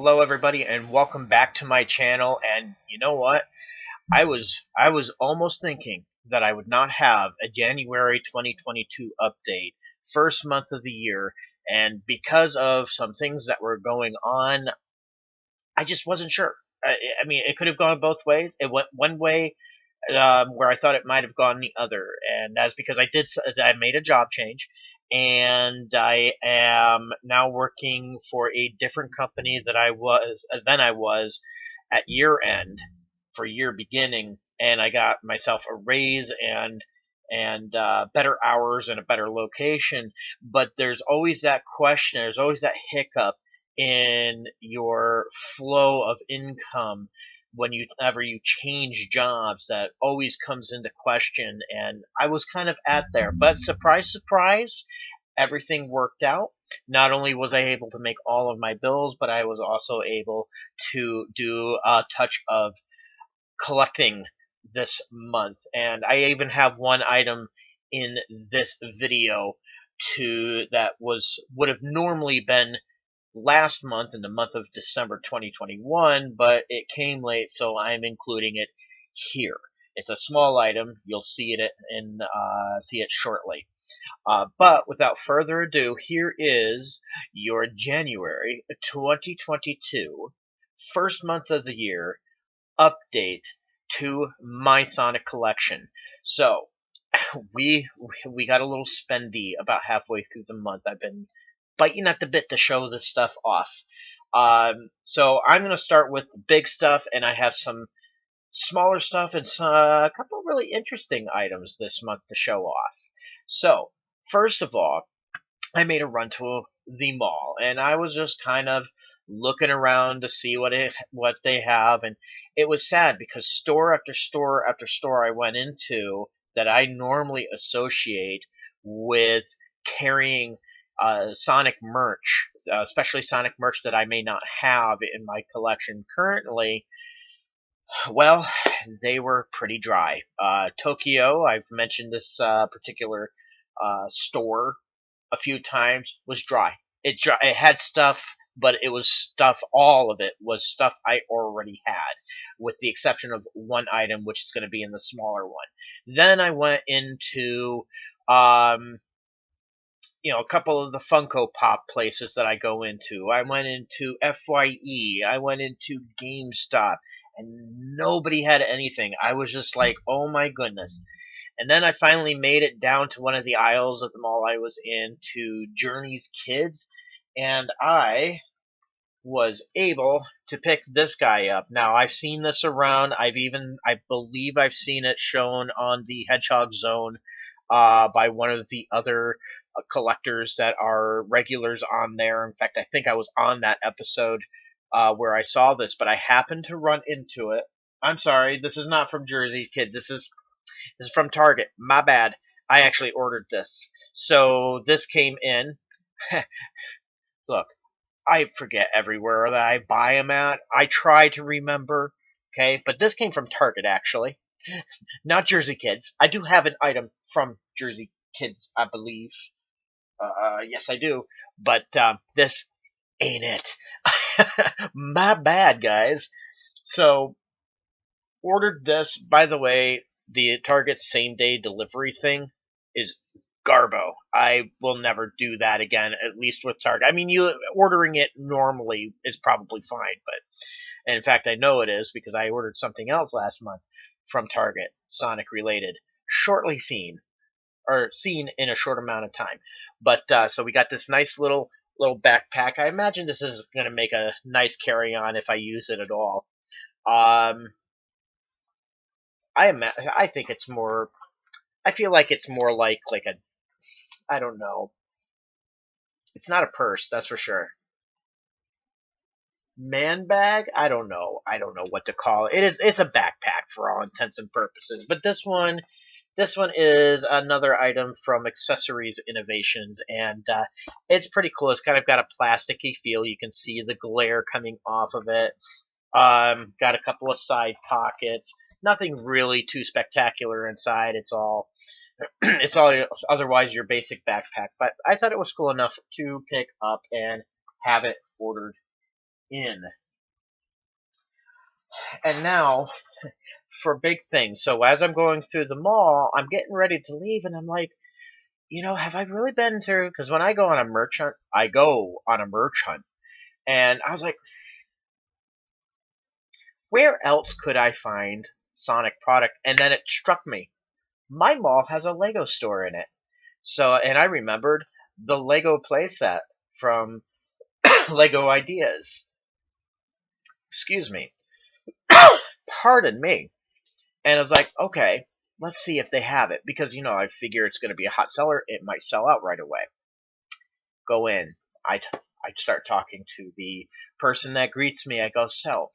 Hello everybody and welcome back to my channel. And you know what? I was almost thinking that I would not have a January 2022 update, first month of the year, and because of some things that were going on, I just wasn't sure. I mean, it could have gone both ways. It went one way where I thought it might have gone the other, and that's because I made a job change, and I am now working for a different company than I was at year end for year beginning, and I got myself a raise and better hours and a better location. But there's always that question. There's always that hiccup in your flow of income whenever you change jobs that always comes into question, and I was kind of at there, but surprise surprise, everything worked out. Not only was I able to make all of my bills, but I was also able to do a touch of collecting this month, and I even have one item in this video to that was would have normally been last month in the month of December 2021, but it came late, so I'm including it here. It's a small item. You'll see it shortly. But without further ado, here is your January 2022 first month of the year update to my Sonic collection. So we we got a little spendy about halfway through the month. I've been biting at the bit to show this stuff off. So I'm going to start with the big stuff, and I have some smaller stuff and a couple of really interesting items this month to show off. So first of all, I made a run to the mall, and I was just kind of looking around to see what they have, and it was sad because store after store after store I went into that I normally associate with carrying Sonic merch, especially Sonic merch that I may not have in my collection currently. Well, they were pretty dry. Tokyo, I've mentioned this particular store a few times, was dry. It had stuff, but it was stuff. All of it was stuff I already had, with the exception of one item, which is going to be in the smaller one. Then I went into um, a couple of the Funko Pop places that I go into. I went into FYE. I went into GameStop, and nobody had anything. I was just like, oh my goodness. And then I finally made it down to one of the aisles of the mall I was in to Journey's Kids, and I was able to pick this guy up. Now, I've seen this around. I believe I've seen it shown on the Hedgehog Zone by one of the other collectors that are regulars on there. In fact, I think I was on that episode where I saw this, but I happened to run into it. I'm sorry, this is not from Jersey Kids. This is from Target. My bad. I actually ordered this. So this came in. Look, I forget everywhere that I buy them at. I try to remember, okay? But this came from Target, actually. Not Jersey Kids. I do have an item from Jersey Kids, I believe. Yes, I do. But this ain't it. My bad, guys. So, ordered this. By the way, the Target same day delivery thing is garbo. I will never do that again, at least with Target. I mean, you ordering it normally is probably fine, but and in fact, I know it is because I ordered something else last month from Target, Sonic related, shortly seen in a short amount of time. But so we got this nice little backpack. I imagine this is going to make a nice carry on if I use it at all. Um, I think it's more. I feel like it's more like a. I don't know. It's not a purse, that's for sure. Man bag? I don't know what to call it. It's a backpack for all intents and purposes. But this one is another item from Accessories Innovations, and it's pretty cool. It's kind of got a plasticky feel. You can see the glare coming off of it. Got a couple of side pockets. Nothing really too spectacular inside. It's all otherwise your basic backpack. But I thought it was cool enough to pick up and have it ordered in. And now for big things. So as I'm going through the mall, I'm getting ready to leave, and I'm like, have I really been through? Because when I go on a merch hunt, I go on a merch hunt, and I was like, where else could I find Sonic product? And then it struck me, my mall has a Lego store in it. So, and I remembered the Lego playset from Lego Ideas. Excuse me. Pardon me. And I was like, okay, let's see if they have it. Because, I figure it's going to be a hot seller. It might sell out right away. Go in. I start talking to the person that greets me. I go, so,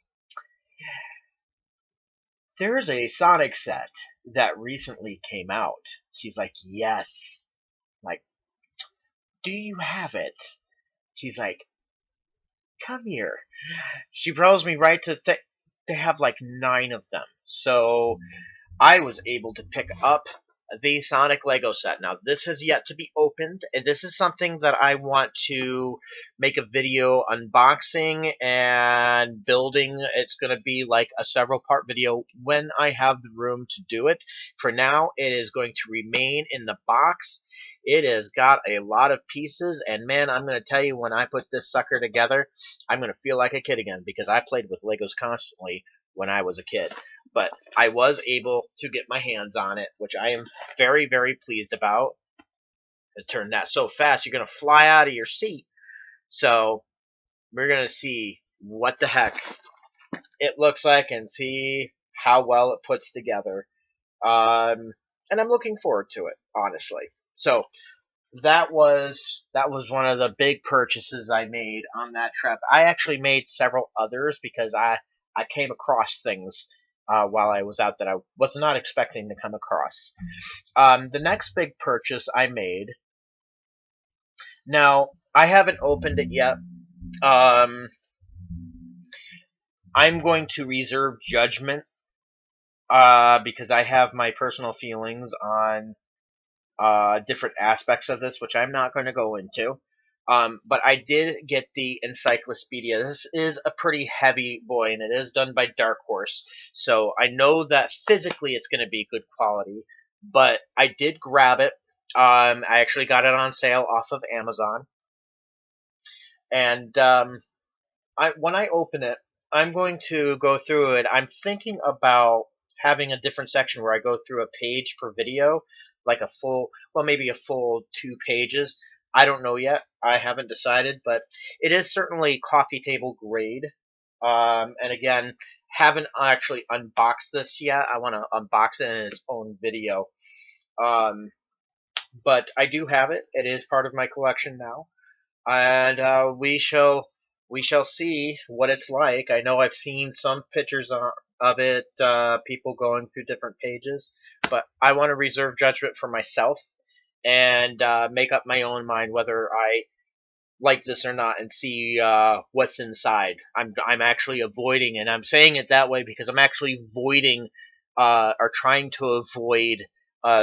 there's a Sonic set that recently came out. She's like, yes. I'm like, do you have it? She's like, come here. She brought me right to they have like 9 of them. So I was able to pick up the Sonic Lego set. Now, this has yet to be opened, and this is something that I want to make a video unboxing and building. It's going to be like a several part video when I have the room to do it. For now, it is going to remain in the box. It has got a lot of pieces, and man, I'm going to tell you, when I put this sucker together, I'm going to feel like a kid again, because I played with Legos constantly when I was a kid. But I was able to get my hands on it, which I am very, very pleased about. It turned that so fast, you're going to fly out of your seat. So we're going to see what the heck it looks like and see how well it puts together. And I'm looking forward to it, honestly. So that was one of the big purchases I made on that trip. I actually made several others because I came across things while I was out that I was not expecting to come across. The next big purchase I made. Now I haven't opened it yet. Um, I'm going to reserve judgment because I have my personal feelings on different aspects of this, which I'm not going to go into. But I did get the Encyclopedia. This is a pretty heavy boy, and it is done by Dark Horse. So I know that physically it's going to be good quality, but I did grab it. I actually got it on sale off of Amazon. And when I open it, I'm going to go through it. I'm thinking about having a different section where I go through a page per video, like a full, well, maybe a full 2 pages. I don't know yet. I haven't decided, but it is certainly coffee table grade. And again, haven't actually unboxed this yet. I want to unbox it in its own video. Um, but I do have it. It is part of my collection now, and we shall see what it's like. I know I've seen some pictures of it, people going through different pages, but I want to reserve judgment for myself and make up my own mind whether I like this or not, and see what's inside. I'm actually avoiding, and I'm saying it that way because I'm actually avoiding or trying to avoid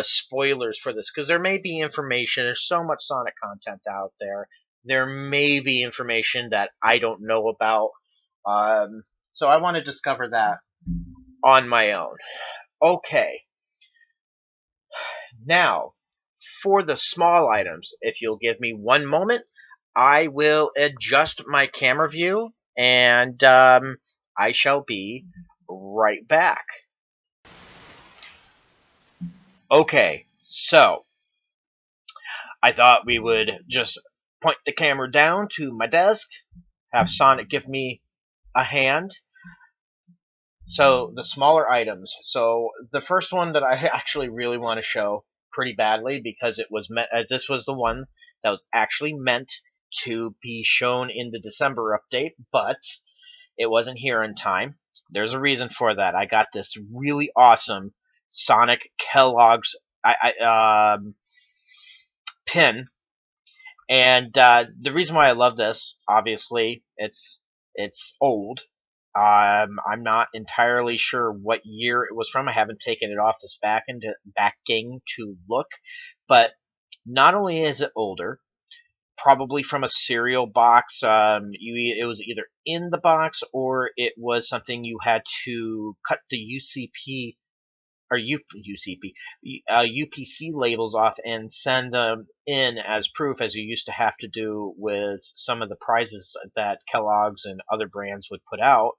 spoilers for this, because there may be information. There's so much Sonic content out there. There may be information that I don't know about. So I want to discover that on my own. Okay, now for the small items, if you'll give me one moment, I will adjust my camera view, and I shall be right back. Okay, so I thought we would just point the camera down to my desk, have Sonic give me a hand. So the smaller items. So the first one that I actually really want to show pretty badly, because it was this was the one that was actually meant to be shown in the December update, but it wasn't here in time. There's a reason for that. I got this really awesome Sonic Kellogg's pin, and the reason why I love this, obviously, it's old. I'm not entirely sure what year it was from. I haven't taken it off this backing to look, but not only is it older, probably from a cereal box. It was either in the box or it was something you had to cut the UCP or UCP, UPC labels off and send them in as proof, as you used to have to do with some of the prizes that Kellogg's and other brands would put out.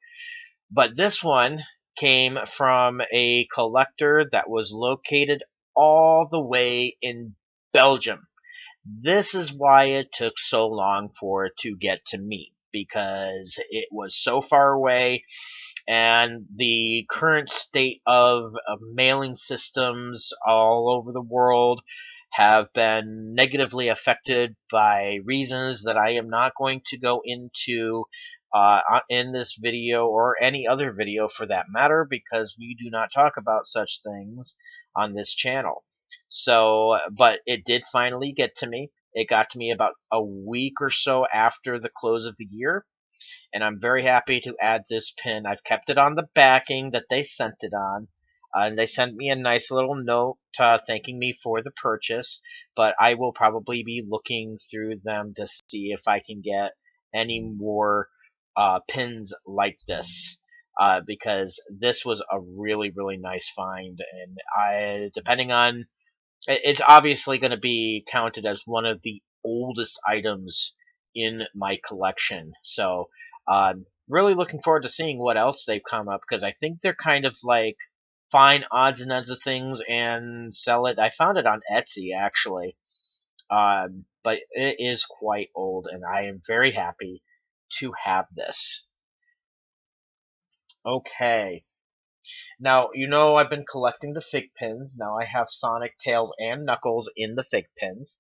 But this one came from a collector that was located all the way in Belgium. This is why it took so long for it to get to me, because it was so far away, and the current state of mailing systems all over the world have been negatively affected by reasons that I am not going to go into in this video or any other video for that matter, because we do not talk about such things on this channel. So, but it did finally get to me. It got to me about a week or so after the close of the year, and I'm very happy to add this pin. I've kept it on the backing that they sent it on. And they sent me a nice little note thanking me for the purchase, but I will probably be looking through them to see if I can get any more pins like this. Because this was a really, really nice find, and depending on, it's obviously going to be counted as one of the oldest items in my collection. So, really looking forward to seeing what else they've come up, because I think they're kind of like find odds and ends of things and sell it. I found it on Etsy actually, but it is quite old, and I am very happy to have this. Okay. Now, I've been collecting the Fig pins. Now I have Sonic, Tails, and Knuckles in the Fig pins.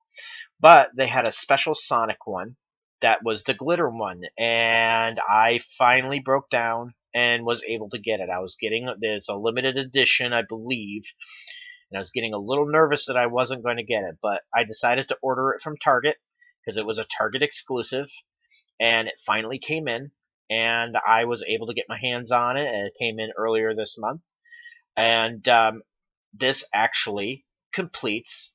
But they had a special Sonic one that was the glitter one, and I finally broke down and was able to get it. It's a limited edition, I believe, and I was getting a little nervous that I wasn't going to get it, but I decided to order it from Target because it was a Target exclusive, and it finally came in, and I was able to get my hands on it, and it came in earlier this month. And this actually completes,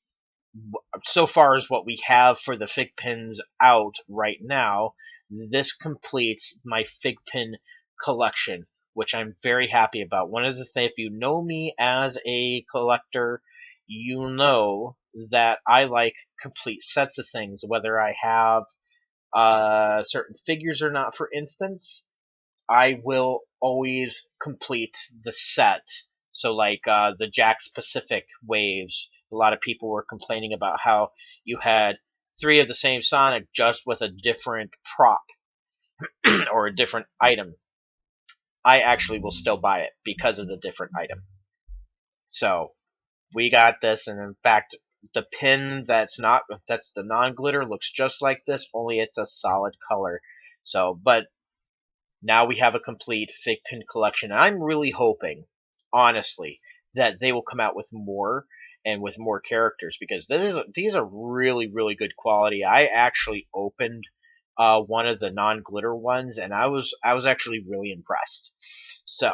so far as what we have for the Fig pins out right now, this completes my Fig pin collection, which I'm very happy about. One of the things, if you know me as a collector, you know that I like complete sets of things, whether I have certain figures or not. For instance, I will always complete the set. So, like the Jakks Pacific waves, a lot of people were complaining about how you had three of the same Sonic just with a different prop or a different item. I actually will still buy it because of the different item. So we got this, and in fact, the pin that's the non-glitter looks just like this, only it's a solid color. So, but now we have a complete Fig pin collection. And I'm really hoping, honestly, that they will come out with more and with more characters, because these are really, really good quality. I actually opened one of the non-glitter ones, and I was actually really impressed. So,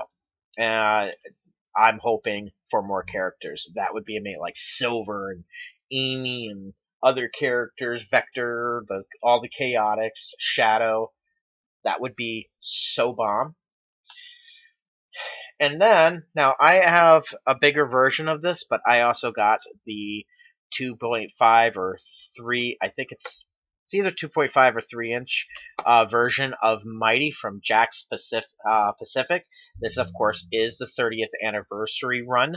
uh, I'm hoping for more characters. That would be amazing, like Silver and Amy and other characters, Vector, all the Chaotix, Shadow. That would be so bomb. And then, now I have a bigger version of this, but I also got the 2.5 or 3, I think it's either 2.5 or 3-inch version of Mighty from Jakks Pacific. This, of course, is the 30th anniversary run.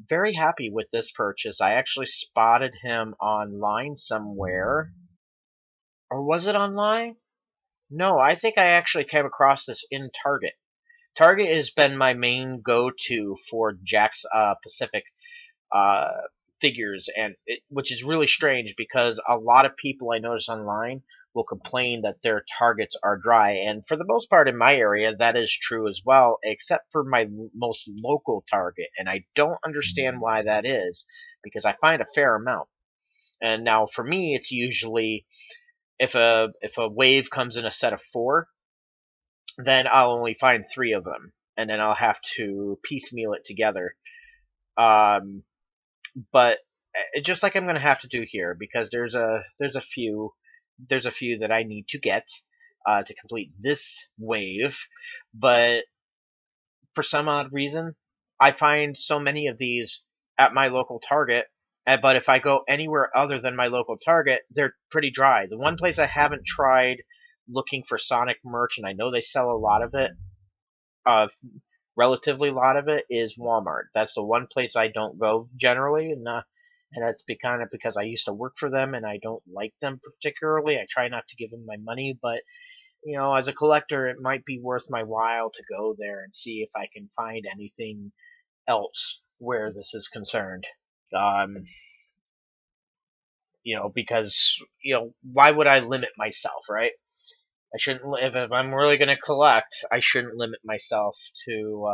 Very happy with this purchase. I actually spotted him online somewhere. Or was it online? No, I think I actually came across this in Target. Target has been my main go-to for Jakks Pacific uh, figures, and which is really strange because a lot of people I notice online will complain that their Targets are dry, and for the most part in my area that is true as well, except for my most local Target, and I don't understand why that is, because I find a fair amount. And now for me, it's usually if a wave comes in a set of 4, then I'll only find 3 of them, and then I'll have to piecemeal it together. Um, but just like I'm gonna have to do here, because there's a few that I need to get to complete this wave, but for some odd reason, I find so many of these at my local Target. But if I go anywhere other than my local Target, they're pretty dry. The one place I haven't tried looking for Sonic merch, and I know they sell a lot of it, uh, relatively a lot of it, is Walmart. That's the one place I don't go generally, and that's kind of because I used to work for them and I don't like them particularly. I try not to give them my money, but as a collector, it might be worth my while to go there and see if I can find anything else where this is concerned. Um, because why would I limit myself, right? I shouldn't. If I'm really going to collect, I shouldn't limit myself to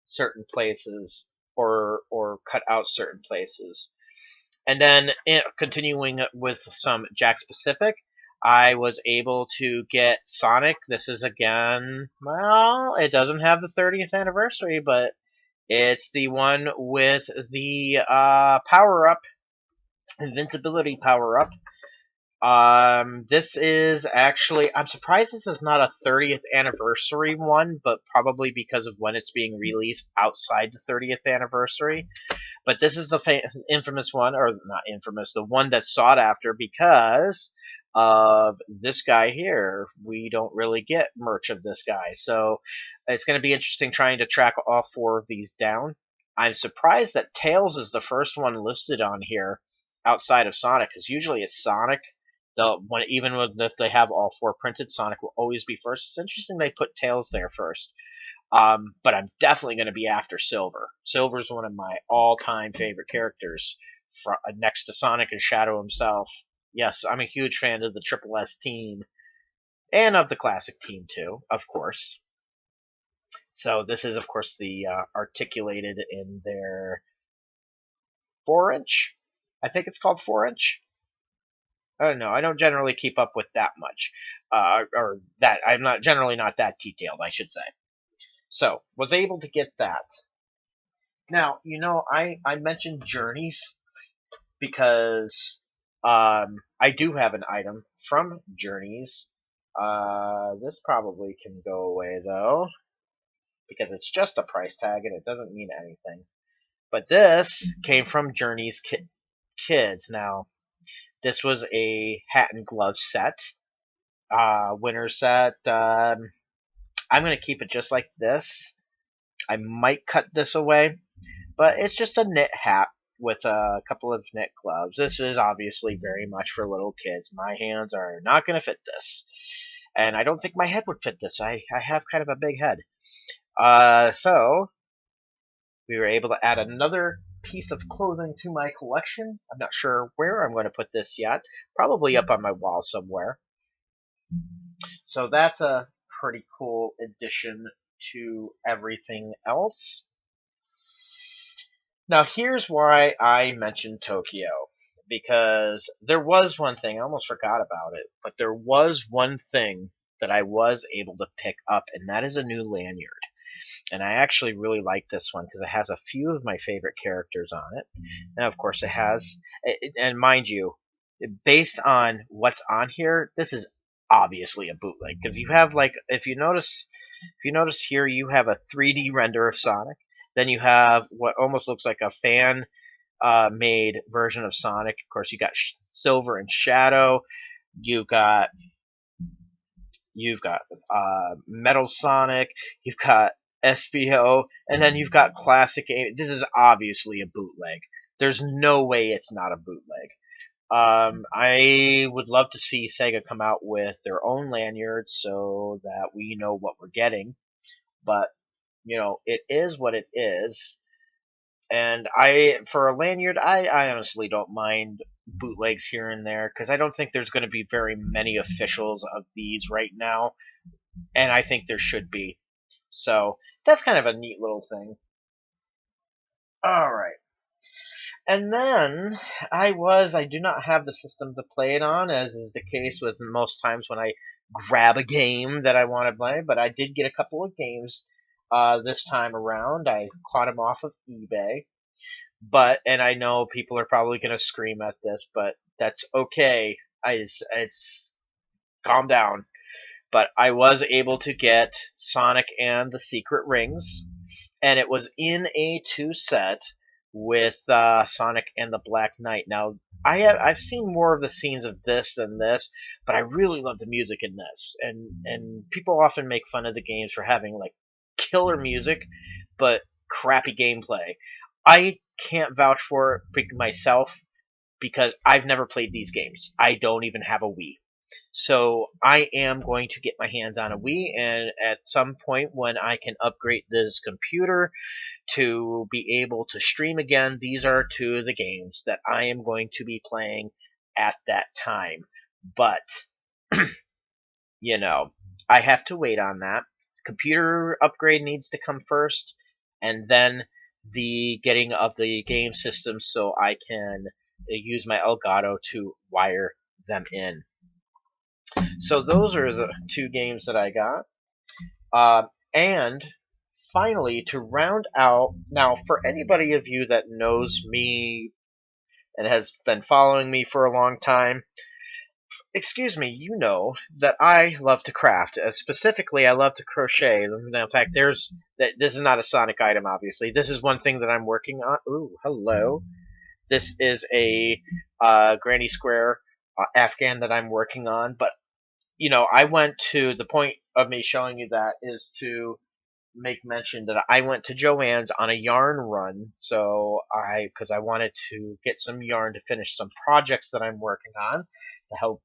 certain places or cut out certain places. And then continuing with some Jack specific, I was able to get Sonic. This is again, well, it doesn't have the 30th anniversary, but it's the one with the power up, invincibility power up. This is actually, I'm surprised this is not a 30th anniversary one, but probably because of when it's being released outside the 30th anniversary. But this is the infamous one, or not infamous, the one that's sought after because of this guy here. We don't really get merch of this guy. So it's going to be interesting trying to track all four of these down. I'm surprised that Tails is the first one listed on here outside of Sonic, because usually it's Sonic. Even if they have all four printed, Sonic will always be first. It's interesting they put Tails there first. But I'm definitely going to be after Silver. Silver's one of my all-time favorite characters, next to Sonic and Shadow himself. Yes, I'm a huge fan of the Triple S team, and of the classic team too, of course. So this is, of course, the articulated in their 4-inch. I think it's called 4-inch. I don't know. I don't generally keep up with that much, or that I'm not generally not that detailed, I should say. So was able to get that. Now, I mentioned Journeys because I do have an item from Journeys. This probably can go away though, because it's just a price tag and it doesn't mean anything. But this came from Journeys Kids. Now, this was a hat and glove set, winter set. I'm going to keep it just like this. I might cut this away, but it's just a knit hat with a couple of knit gloves. This is obviously very much for little kids. My hands are not going to fit this, and I don't think my head would fit this. I have kind of a big head. So we were able to add another piece of clothing to my collection. I'm not sure where I'm going to put this yet. Probably up on my wall somewhere. So that's a pretty cool addition to everything else. Now, here's why I mentioned Tokyo. Because there was one thing, I almost forgot about it, but there was one thing that I was able to pick up, and that is a new lanyard. And I actually really like this one because it has a few of my favorite characters on it. And of course, it has, and mind you, based on what's on here, this is obviously a bootleg because you have if you notice here, you have a 3D render of Sonic. Then you have what almost looks like a fan made version of Sonic. Of course, you got Silver and Shadow. You've got Metal Sonic. You've got SBO, and then you've got Classic. This is obviously a bootleg. There's no way it's not a bootleg. I would love to see Sega come out with their own lanyard so that we know what we're getting. But it is what it is. And for a lanyard, I honestly don't mind bootlegs here and there because I don't think there's going to be very many officials of these right now, and I think there should be. So that's kind of a neat little thing. All right. And then I do not have the system to play it on, as is the case with most times when I grab a game that I want to play, but I did get a couple of games this time around. I caught them off of eBay. But, and I know people are probably going to scream at this, but that's okay. It's calm down. But I was able to get Sonic and the Secret Rings, and it was in a two set with Sonic and the Black Knight. Now, I've seen more of the scenes of this than this, but I really love the music in this, and people often make fun of the games for having like killer music, but crappy gameplay. I can't vouch for it myself because I've never played these games. I don't even have a Wii. So I am going to get my hands on a Wii, and at some point when I can upgrade this computer to be able to stream again, these are two of the games that I am going to be playing at that time. But, you know, I have to wait on that. Computer upgrade needs to come first, and then the getting of the game system so I can use my Elgato to wire them in. So those are the two games that I got. And finally, to round out, now for anybody of you that knows me and has been following me for a long time, excuse me, you know that I love to craft. Specifically, I love to crochet. In fact, there's that. This is not a Sonic item, obviously. This is one thing that I'm working on. Ooh, hello. This is a Granny Square Afghan that I'm working on. But I went to the point of me showing you that is to make mention that I went to Joann's on a yarn run. So because I wanted to get some yarn to finish some projects that I'm working on to help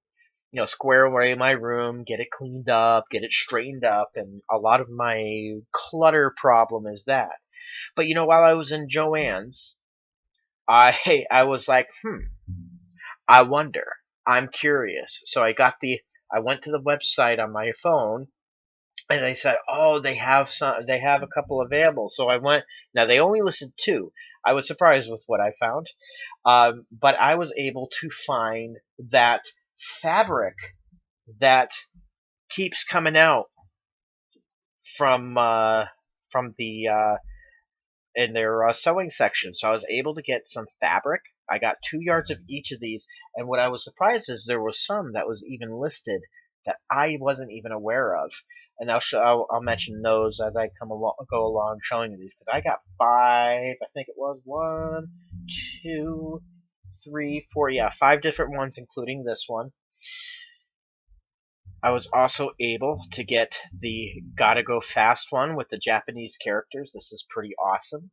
square away my room, get it cleaned up, get it straightened up, and a lot of my clutter problem is that. But while I was in Joann's, I was like, I wonder. I'm curious. So I went to the website on my phone, and they said, "Oh, they have a couple available." So I went. Now they only listed two. I was surprised with what I found, but I was able to find that fabric that keeps coming out from the in their sewing section. So I was able to get some fabric. I got 2 yards of each of these, and what I was surprised is there was some that was even listed that I wasn't even aware of. And I'll mention those as I go along showing you these because I got five. I think it was one, two, three, four. Yeah, five different ones, including this one. I was also able to get the Gotta Go Fast one with the Japanese characters. This is pretty awesome.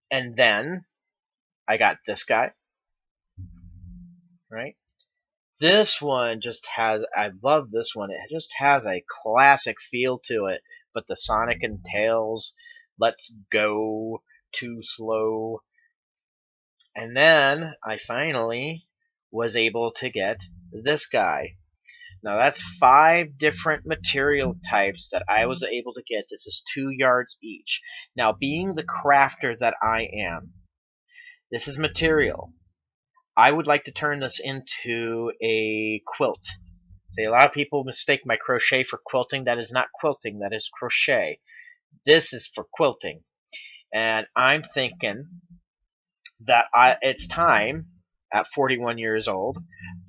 And then I got this guy, right? This one I love this one. It just has a classic feel to it. But the Sonic and Tails, Let's Go, Too Slow. And then I finally was able to get this guy. Now that's five different material types that I was able to get. This is 2 yards each. Now, being the crafter that I am, this is material. I would like to turn this into a quilt. See, a lot of people mistake my crochet for quilting. That is not quilting, that is crochet. This is for quilting. And I'm thinking that it's time at 41 years old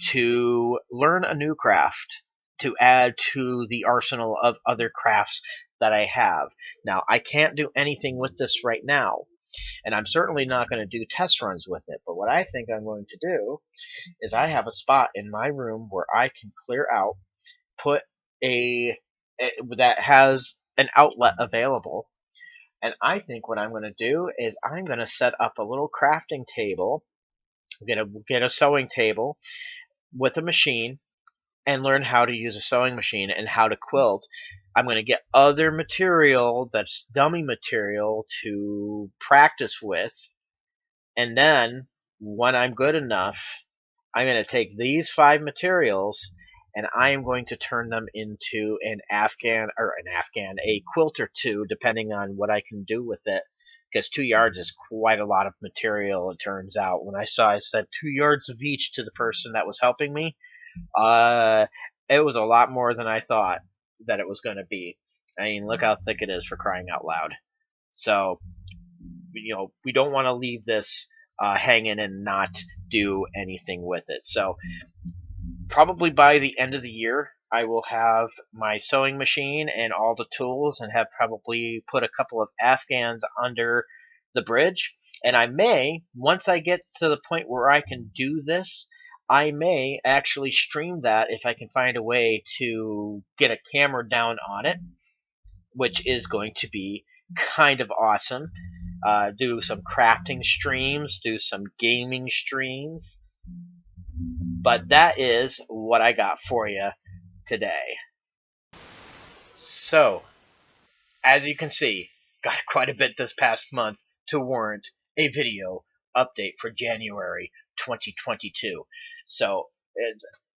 to learn a new craft to add to the arsenal of other crafts that I have. Now, I can't do anything with this right now, and I'm certainly not going to do test runs with it. But what I think I'm going to do is I have a spot in my room where I can clear out, put that has an outlet available. And I think what I'm going to do is I'm going to set up a little crafting table, get a sewing table with a machine, and learn how to use a sewing machine and how to quilt. I'm going to get other material that's dummy material to practice with. And then when I'm good enough, I'm going to take these five materials and I am going to turn them into a quilt or two, depending on what I can do with it. Because 2 yards is quite a lot of material, it turns out. When I said 2 yards of each to the person that was helping me, uh, it was a lot more than I thought that it was going to be. I mean, look how thick it is, for crying out loud. So, we don't want to leave this hanging and not do anything with it. So probably by the end of the year, I will have my sewing machine and all the tools, and have probably put a couple of Afghans under the bridge. And I may, once I get to the point where I can do this, I may actually stream that if I can find a way to get a camera down on it, which is going to be kind of awesome. Do some crafting streams, do some gaming streams. But that is what I got for you today. So, as you can see, got quite a bit this past month to warrant a video update for January 2022. So,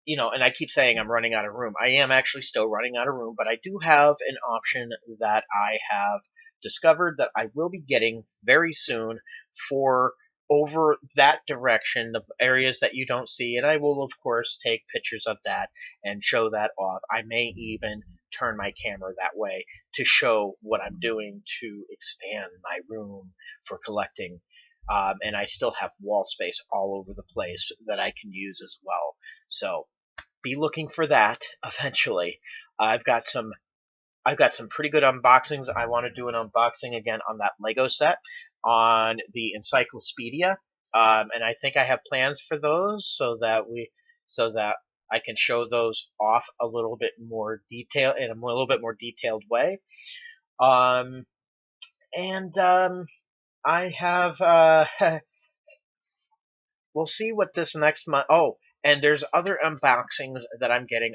and I keep saying I'm running out of room. I am actually still running out of room, but I do have an option that I have discovered that I will be getting very soon for over that direction, the areas that you don't see, and I will of course take pictures of that and show that off. I may even turn my camera that way to show what I'm doing to expand my room for collecting. And I still have wall space all over the place that I can use as well. So be looking for that eventually. I've got some pretty good unboxings. I want to do an unboxing again on that Lego set on the Encyclopedia, and I think I have plans for those so that I can show those off a little bit more detail in a little bit more detailed way. And I have we'll see what this next month. Oh, and there's other unboxings that I'm getting.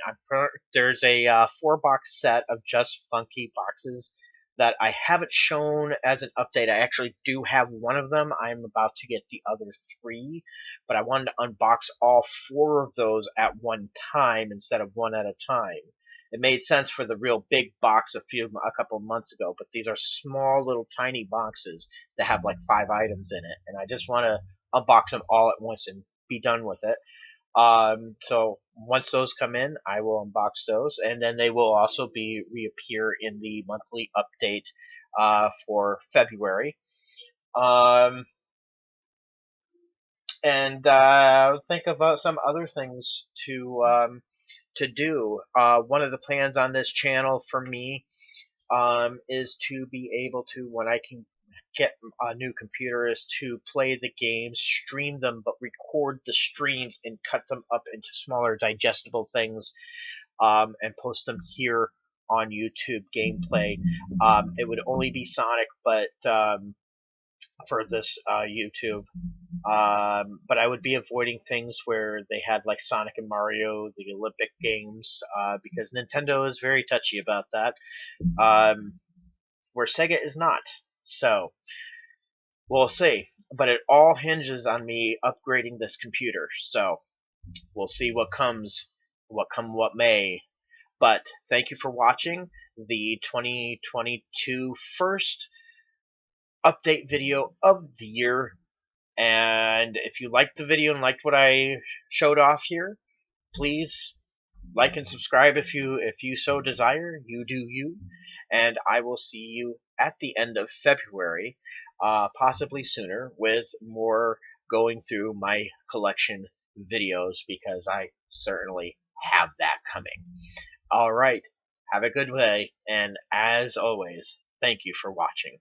There's a 4-box set of Just Funky boxes that I haven't shown as an update. I actually do have one of them. I'm about to get the other 3, but I wanted to unbox all 4 of those at one time instead of one at a time. It made sense for the real big box a couple of months ago, but these are small little tiny boxes that have like 5 items in it, and I just want to unbox them all at once and be done with it. So once those come in, I will unbox those, and then they will also reappear in the monthly update for February. And think about some other things to do. One of the plans on this channel for me is to be able to, when I can get a new computer, is to play the games, stream them, but record the streams and cut them up into smaller digestible things, and post them here on YouTube gameplay. It would only be Sonic, but for this YouTube. But I would be avoiding things where they had like Sonic and Mario, the Olympic games, because Nintendo is very touchy about that, where Sega is not. So we'll see. But it all hinges on me upgrading this computer. So we'll see what comes, what may. But thank you for watching the 2022 first update video of the year. And if you liked the video and liked what I showed off here, please like and subscribe if you so desire. You do you. And I will see you at the end of February, possibly sooner, with more going through my collection videos, because I certainly have that coming. All right. Have a good day, and as always, thank you for watching.